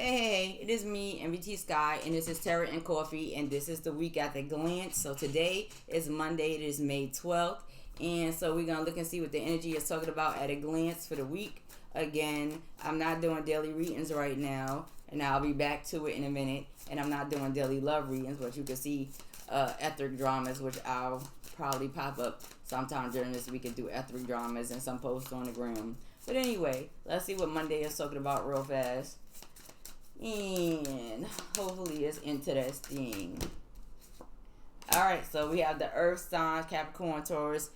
Hey, it is me, MVT Sky, and this is Terra and Coffee, and this is the week at the glance. So today is Monday, it is May 12th, and so we're gonna look and see what the energy is talking about at a glance for the week. Again, I'm not doing daily readings right now, and I'll be back to it in a minute. And I'm not doing daily love readings, but you can see etheric dramas, which I'll probably pop up sometime during this week and do etheric dramas and some posts on the gram. But anyway, let's see what Monday is talking about real fast. And hopefully it's interesting. Alright, so we have the Earth signs, Capricorn, Taurus,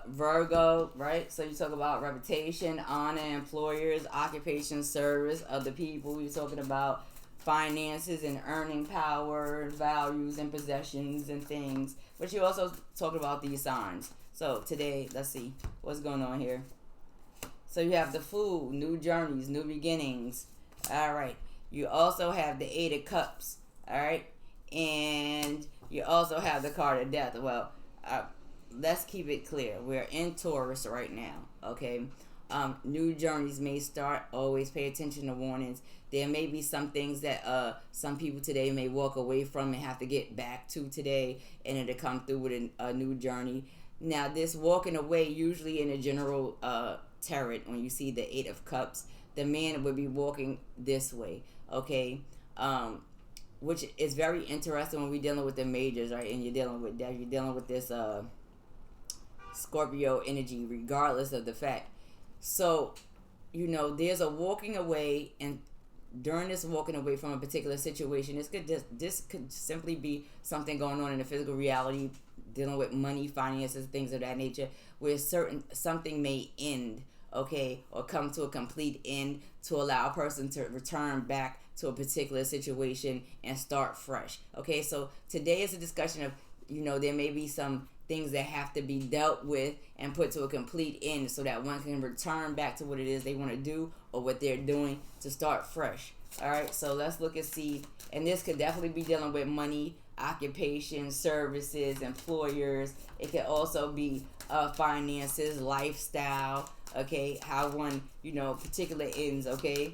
Virgo, right? So you talk about reputation, honor, employers, occupation, service, other people. You're talking about finances and earning power, values and possessions and things. But you also talk about these signs. So today, let's see what's going on here. So you have the Fool, new journeys, new beginnings. Alright. You also have the Eight of Cups, alright? And you also have the card of Death. Well, let's keep it clear. We're in Taurus right now, okay? New journeys may start. Always pay attention to warnings. There may be some things that some people today may walk away from and have to get back to today, and it'll come through with a new journey. Now, this walking away, usually in a general tarot, when you see the Eight of Cups, the man would be walking this way, okay? Which is very interesting when we're dealing with the majors, right? And you're dealing with that. You're dealing with this Scorpio energy, regardless of the fact. So, there's a walking away, and during this walking away from a particular situation, this could simply be something going on in the physical reality, dealing with money, finances, things of that nature, where something may end, okay, or come to a complete end to allow a person to return back to a particular situation and start fresh. Okay, so today is a discussion of, there may be some things that have to be dealt with and put to a complete end so that one can return back to what it is they want to do or what they're doing to start fresh. All right, so let's look and see. And this could definitely be dealing with money, occupation, services, employers. It could also be finances, lifestyle, okay, how one, particular ends, okay?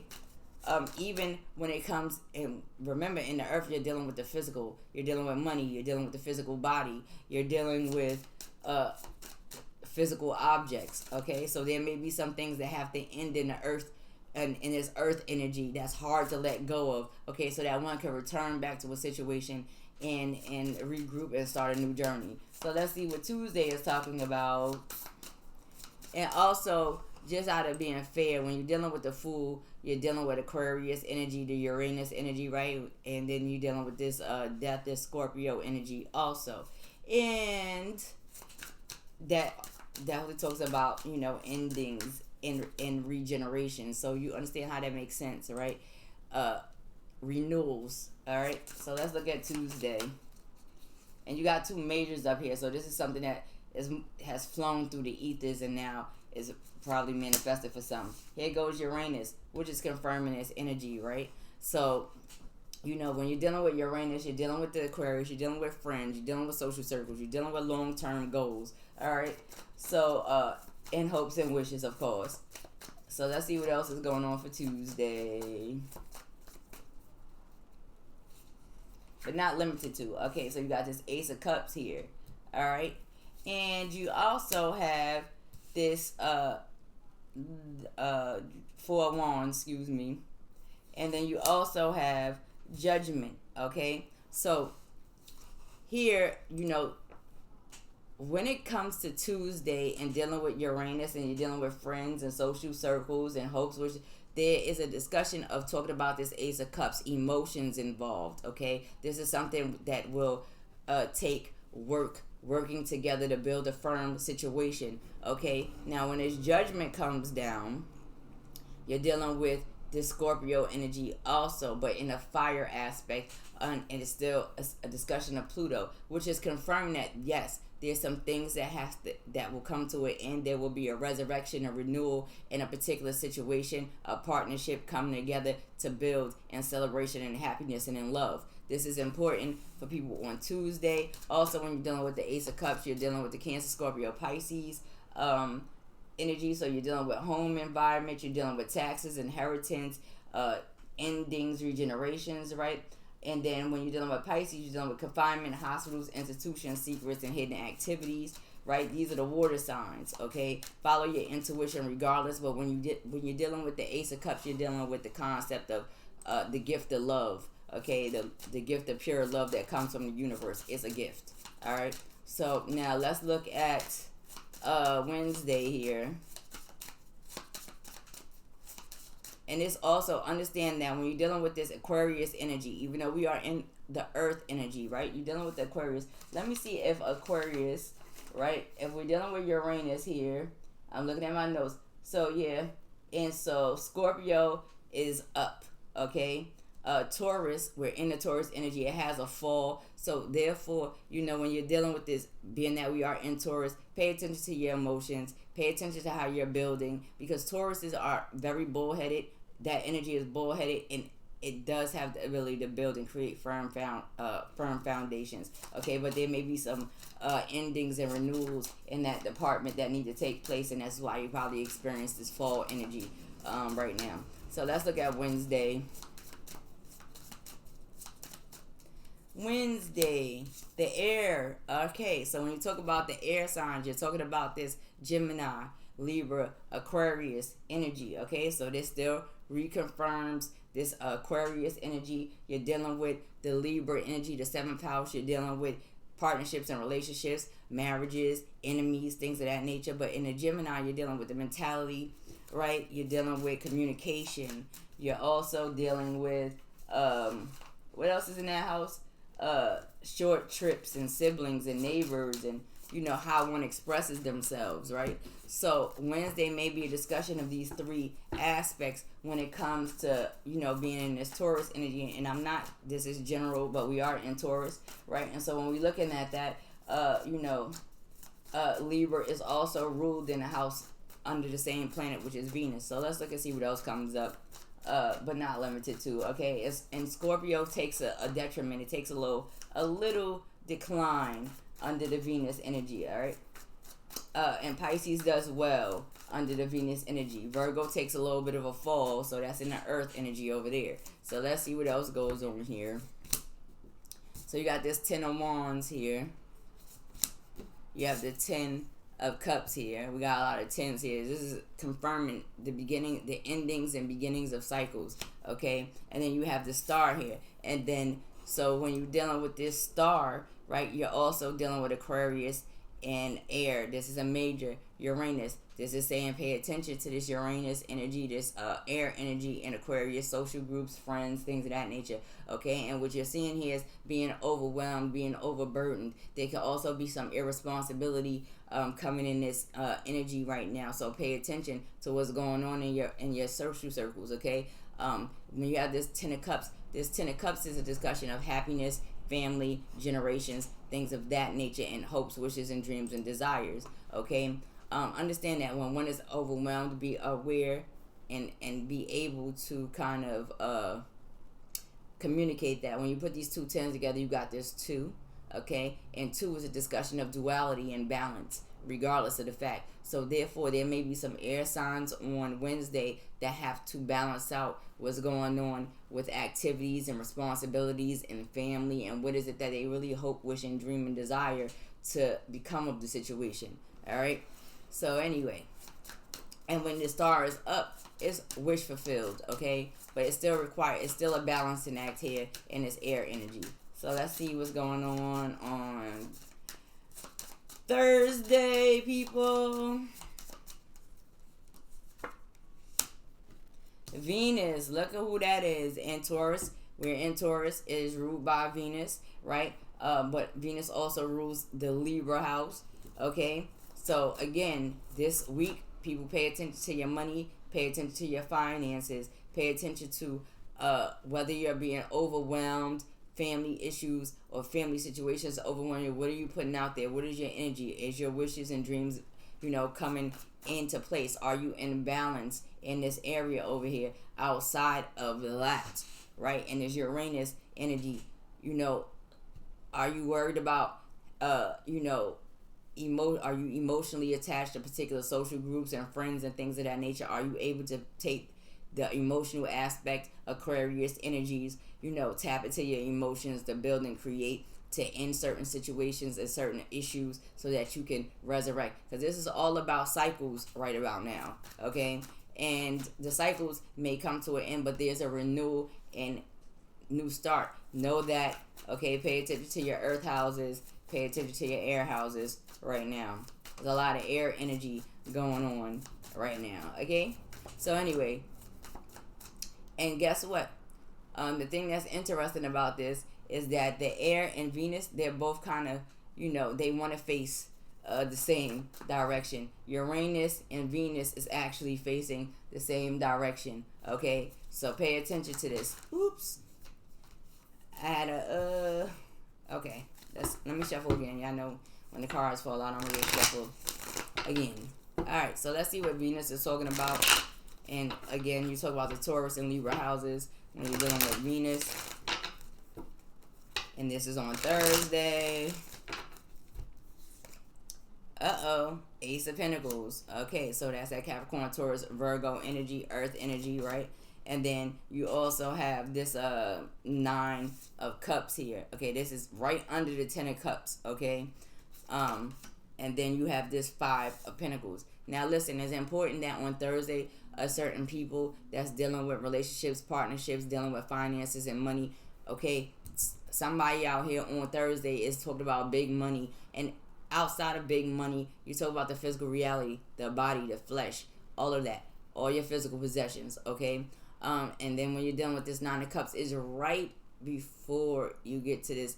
Even when it comes, and remember, in the earth, you're dealing with the physical. You're dealing with money. You're dealing with the physical body. You're dealing with physical objects, okay? So there may be some things that have to end in the earth, and in this earth energy that's hard to let go of, okay? So that one can return back to a situation and regroup and start a new journey. So let's see what Tuesday is talking about. And also, just out of being fair, when you're dealing with the Fool, you're dealing with Aquarius energy, the Uranus energy, right? And then you're dealing with this Death, this Scorpio energy also. And that definitely talks about, endings and regeneration. So you understand how that makes sense, right? Renewals, all right? So let's look at Tuesday. And you got two majors up here. So this is something that has flown through the ethers and now is probably manifested for some. Here goes Uranus, which is confirming its energy, right? So, when you're dealing with Uranus, you're dealing with the Aquarius, you're dealing with friends, you're dealing with social circles, you're dealing with long-term goals, all right? So, and hopes and wishes, of course. So let's see what else is going on for Tuesday. But not limited to. Okay, so you got this Ace of Cups here, all right? And you also have this Four of Wands, excuse me. And then you also have Judgment, okay? So here, when it comes to Tuesday and dealing with Uranus and you're dealing with friends and social circles and hopes, which there is a discussion of talking about this Ace of Cups, emotions involved, okay? This is something that will take working together to build a firm situation, okay? Now, when this Judgment comes down, you're dealing with this Scorpio energy also, but in a fire aspect, and it's still a discussion of Pluto, which is confirming that, yes, there's some things that will come to an end. There will be a resurrection, a renewal in a particular situation, a partnership coming together to build in celebration and happiness and in love. This is important for people on Tuesday. Also, when you're dealing with the Ace of Cups, you're dealing with the Cancer, Scorpio, Pisces energy. So you're dealing with home environment, you're dealing with taxes, inheritance, endings, regenerations, right? And then when you're dealing with Pisces, you're dealing with confinement, hospitals, institutions, secrets, and hidden activities, right? These are the water signs, okay? Follow your intuition regardless, but when when you're dealing with the Ace of Cups, you're dealing with the concept of the gift of love, okay? The gift of pure love that comes from the universe. It's a gift, all right? So now let's look at Wednesday here. And it's also understand that when you're dealing with this Aquarius energy, even though we are in the earth energy, right? You're dealing with the Aquarius. Let me see if Aquarius, right? If we're dealing with Uranus here, I'm looking at my notes. So yeah, and so Scorpio is up, okay? Taurus, we're in the Taurus energy. It has a fall. So therefore, when you're dealing with this, being that we are in Taurus, pay attention to your emotions. Pay attention to how you're building, because Tauruses are very bullheaded. That energy is bullheaded, and it does have the ability to build and create firm foundations. Okay, but there may be some endings and renewals in that department that need to take place, and that's why you probably experience this fall energy right now. So let's look at Wednesday. Wednesday, the air. Okay, so when you talk about the air signs, you're talking about this Gemini, Libra, Aquarius energy. Okay, so this still reconfirms this Aquarius energy. You're dealing with the Libra energy, the 7th house. You're dealing with partnerships and relationships, marriages, enemies, things of that nature. But in the Gemini, you're dealing with the mentality, right? You're dealing with communication. You're also dealing with what else is in that house? Short trips and siblings and neighbors, and how one expresses themselves, right? So Wednesday may be a discussion of these three aspects when it comes to being in this Taurus energy. And this is general, but we are in Taurus, right? And so when we're looking at that, Libra is also ruled in a house under the same planet, which is Venus. So let's look and see what else comes up. But not limited to. Okay, and Scorpio takes a detriment. It takes a little decline under the Venus energy. All right, and Pisces does well under the Venus energy. Virgo takes a little bit of a fall, so that's in the Earth energy over there. So let's see what else goes on here. So you got this 10 of Wands here. You have the 10 of Cups here. We got a lot of 10s here. This is confirming the endings and beginnings of cycles. Okay, and then you have the Star here. And then so when you're dealing with this Star, right, you're also dealing with Aquarius and air. This is a major Uranus. This is saying pay attention to this Uranus energy, this air energy in Aquarius, social groups, friends, things of that nature. Okay, and what you're seeing here is being overwhelmed, being overburdened. There can also be some irresponsibility coming in this energy right now. So pay attention to what's going on in your social circles. Okay, when you have this 10 of Cups, this 10 of Cups is a discussion of happiness, family, generations, things of that nature, and hopes, wishes, and dreams and desires. Okay. Understand that when one is overwhelmed, be aware and be able to kind of communicate that. When you put these two tens together, you got this 2, okay? And 2 is a discussion of duality and balance, regardless of the fact. So therefore, there may be some air signs on Wednesday that have to balance out what's going on with activities and responsibilities and family, and what is it that they really hope, wish, and dream and desire to become of the situation. All right? So anyway, and when the Star is up, it's wish fulfilled, okay? But it's still a balancing act here in this air energy. So let's see what's going on Thursday, people. Venus, look at who that is in Taurus. We're in Taurus. It is ruled by Venus, right? But Venus also rules the Libra house, okay? So again, this week, people pay attention to your money, pay attention to your finances, pay attention to whether you're being overwhelmed, family issues or family situations overwhelming. What are you putting out there? What is your energy? Is your wishes and dreams, coming into place? Are you in balance in this area over here outside of that, right? And there's Uranus energy, are you worried about, are you emotionally attached to particular social groups and friends and things of that nature? Are you able to take the emotional aspect, Aquarius energies, tap into your emotions to build and create, to end certain situations and certain issues so that you can resurrect. Because this is all about cycles right about now, okay? And the cycles may come to an end, but there's a renewal and new start. Know that, okay? Pay attention to your earth houses, pay attention to your air houses right now. There's a lot of air energy going on right now, okay? So anyway, and guess what? The thing that's interesting about this is that the air and Venus, they're both kind of, they want to face the same direction. Uranus and Venus is actually facing the same direction, okay? So pay attention to this. Oops. I had okay. Let me shuffle again. Y'all know when the cards fall out, I'm going to get shuffled again. Alright, so let's see what Venus is talking about. And again, you talk about the Taurus and Libra houses when you're dealing with Venus. And this is on Thursday. Ace of Pentacles. Okay, so that's that Capricorn, Taurus, Virgo energy, Earth energy, right? And then you also have this 9 of Cups here. Okay, this is right under the 10 of Cups, okay? And then you have this 5 of Pentacles. Now listen, it's important that on Thursday, certain people that's dealing with relationships, partnerships, dealing with finances and money, okay? Somebody out here on Thursday is talking about big money, and outside of big money, you talk about the physical reality, the body, the flesh, all of that, all your physical possessions, okay? And then when you're dealing with this 9 of Cups, is right before you get to this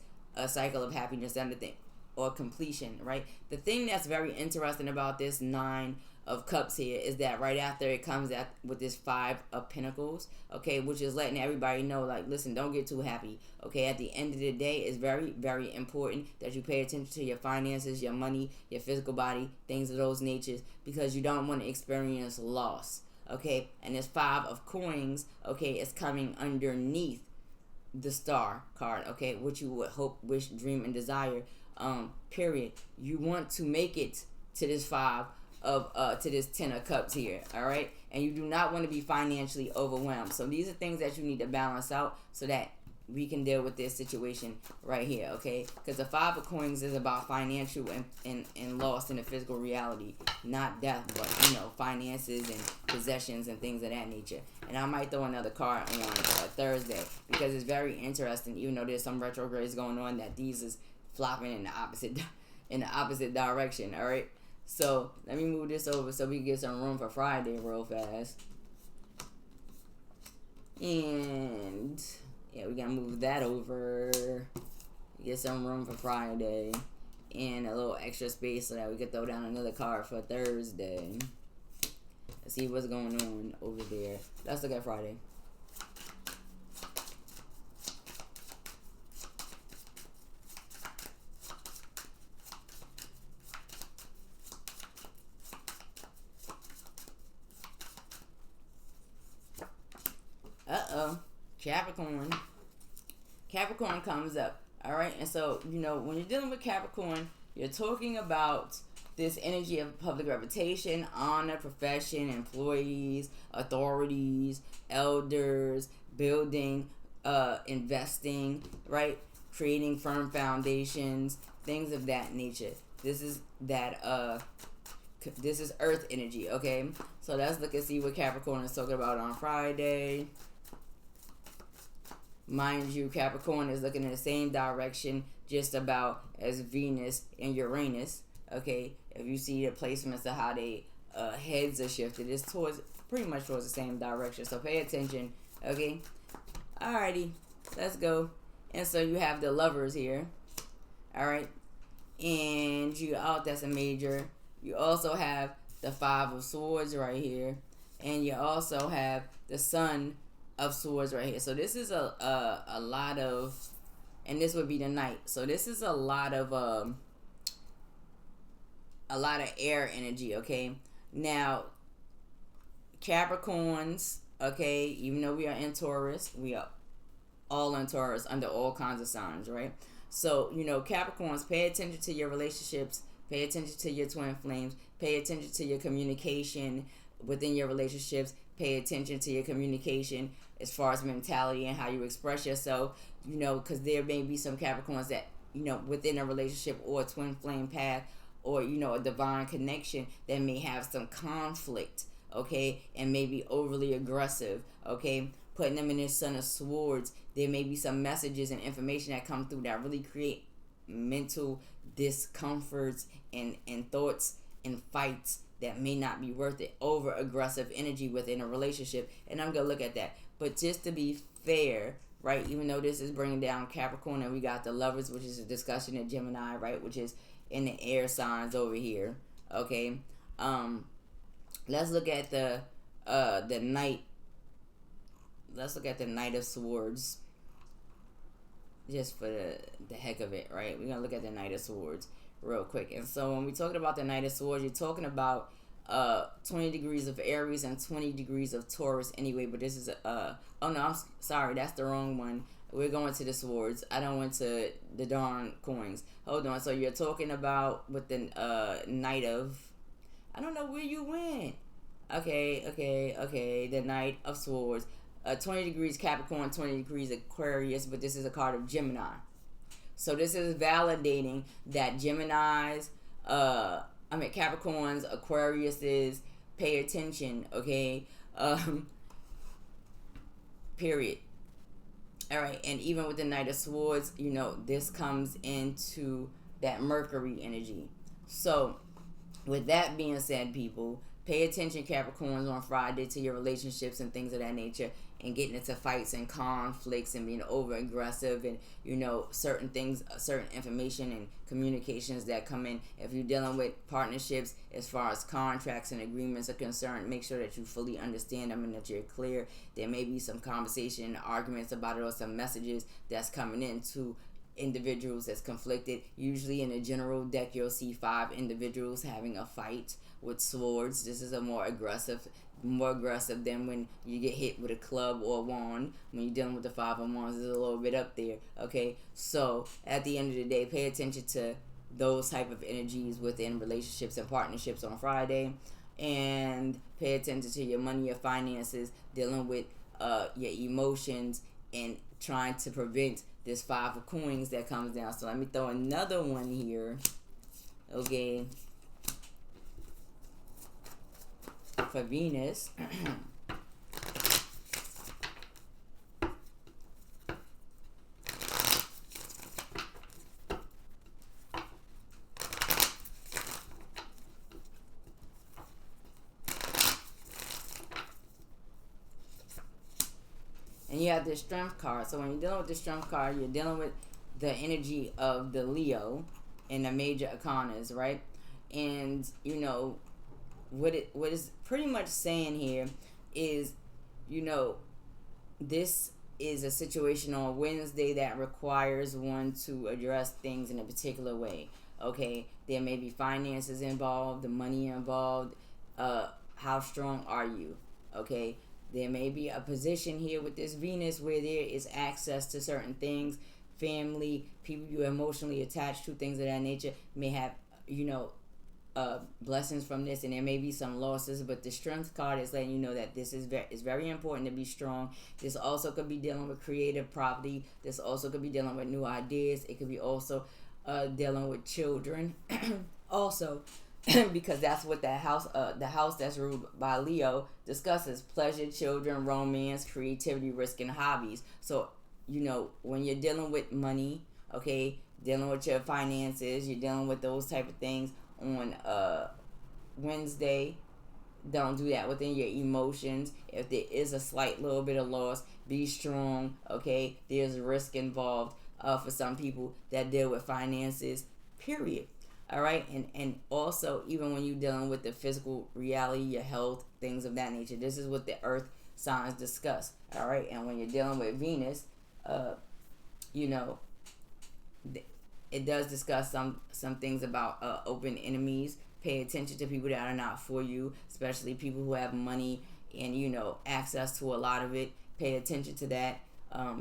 cycle of happiness and the thing, or completion, right? The thing that's very interesting about this 9 of Cups here is that right after it comes out with this 5 of Pentacles, okay, which is letting everybody know, like, listen, don't get too happy, okay? At the end of the day, it's very, very important that you pay attention to your finances, your money, your physical body, things of those natures, because you don't want to experience loss, okay? And this 5 of Coins, okay, is coming underneath the Star card, okay, which you would hope, wish, dream, and desire, period. You want to make it to this 5 of to this 10 of Cups here, all right? And you do not want to be financially overwhelmed. So these are things that you need to balance out so that we can deal with this situation right here, okay? Because the 5 of Coins is about financial and loss in the physical reality, not death, but finances and possessions and things of that nature. And I might throw another card on Thursday because it's very interesting, even though there's some retrogrades going on, that these is flopping in the opposite direction, all right? So let me move this over so we can get some room for Friday real fast. And yeah, we gotta move that over. Get some room for Friday. And a little extra space so that we can throw down another card for Thursday. Let's see what's going on over there. Let's look at Friday. Capricorn comes up, all right? And so, when you're dealing with Capricorn, you're talking about this energy of public reputation, honor, profession, employees, authorities, elders, building, investing, right? Creating firm foundations, things of that nature. This is Earth energy, okay? So let's look and see what Capricorn is talking about on Friday. Mind you, Capricorn is looking in the same direction just about as Venus and Uranus, okay? If you see the placements of how they heads are shifted, it's pretty much towards the same direction. So pay attention, okay? Alrighty, let's go. And so you have the Lovers here, alright? And that's a major. You also have the 5 of Swords right here. And you also have the Sun of Swords right here. So this is a lot of, and this would be the Knight. So this is a lot of air energy, okay? Now, Capricorns, okay, even though we are in Taurus, we are all in Taurus under all kinds of signs, right? So, Capricorns, pay attention to your relationships, pay attention to your twin flames, pay attention to your communication within your relationships, Pay attention to your communication as far as mentality and how you express yourself. Because there may be some Capricorns that within a relationship or a twin flame path, or a divine connection, that may have some conflict, okay, and may be overly aggressive, okay, putting them in this Son of Swords. There may be some messages and information that come through that really create mental discomforts and thoughts and fights that may not be worth it. Over aggressive energy within a relationship, and I'm gonna look at that. But just to be fair, right, even though this is bringing down Capricorn, and we got the Lovers, which is a discussion in Gemini, right, which is in the air signs over here, okay. Let's look at the Knight. Let's look at the Knight of Swords, just for the heck of it, right? We're gonna look at the Knight of Swords real quick. And so when we're talking about the Knight of Swords, you're talking about 20 degrees of Aries and 20 degrees of Taurus anyway. But this is oh no, I'm sorry, that's the wrong one. We're going to the swords. I don't went to the darn coins. Hold on. So you're talking about with the Knight of, I don't know where you went. Okay. The Knight of Swords. 20 degrees Capricorn, 20 degrees Aquarius, but this is a card of Gemini. So this is validating that Geminis, Capricorns, Aquariuses, pay attention, okay? Period. All right, and even with the Knight of Swords, this comes into that Mercury energy. So, with that being said, people, pay attention, Capricorns, on Friday to your relationships and things of that nature, and getting into fights and conflicts and being over aggressive and certain things, certain information and communications that come in. If you're dealing with partnerships, as far as contracts and agreements are concerned, make sure that you fully understand them and that you're clear. There may be some conversation and arguments about it, or some messages that's coming in to individuals that's conflicted. Usually in a general deck, you'll see 5 individuals having a fight with swords. This is a more aggressive than when you get hit with a club or a wand. When you're dealing with the 5 of Wands, it's a little bit up there, okay? So at the end of the day, pay attention to those type of energies within relationships and partnerships on Friday, and pay attention to your money, your finances, dealing with your emotions, and trying to prevent this 5 of Coins that comes down. So let me throw another one here, okay, for Venus. And you have the Strength card. So when you're dealing with the Strength card, you're dealing with the energy of the Leo in the major arcanas, right? And what is pretty much saying here is, this is a situation on Wednesday that requires one to address things in a particular way. Okay, there may be finances involved, the money involved. How strong are you? Okay, there may be a position here with this Venus where there is access to certain things, family, people you're emotionally attached to, things of that nature, may have, blessings from this, and there may be some losses. But the Strength card is letting you know that this is very important to be strong. This also could be dealing with creative property. This also could be dealing with new ideas. It could be also dealing with children also, because that's what the house that's ruled by Leo discusses: pleasure, children, romance, creativity, risk, and hobbies. So when you're dealing with money, okay, dealing with your finances, you're dealing with those type of things on Wednesday. Don't do that within your emotions. If there is a slight little bit of loss, be strong, okay? There's risk involved for some people that deal with finances, period. All right? And also, even when you're dealing with the physical reality, your health, things of that nature, this is what the earth signs discuss. All right? And when you're dealing with Venus, it does discuss some things about open enemies. Pay attention to people that are not for you, especially people who have money and access to a lot of it. Pay attention to that.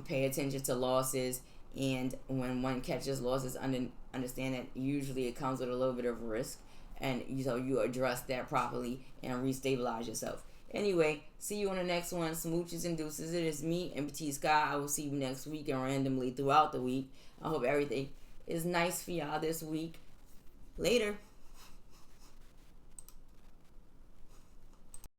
Pay attention to losses, and when one catches losses, understand that usually it comes with a little bit of risk, and you address that properly and restabilize yourself. Anyway, see you on the next one. Smooches and deuces. It is me, MBT Sky. I will see you next week and randomly throughout the week. I hope everything is nice for y'all this week. Later.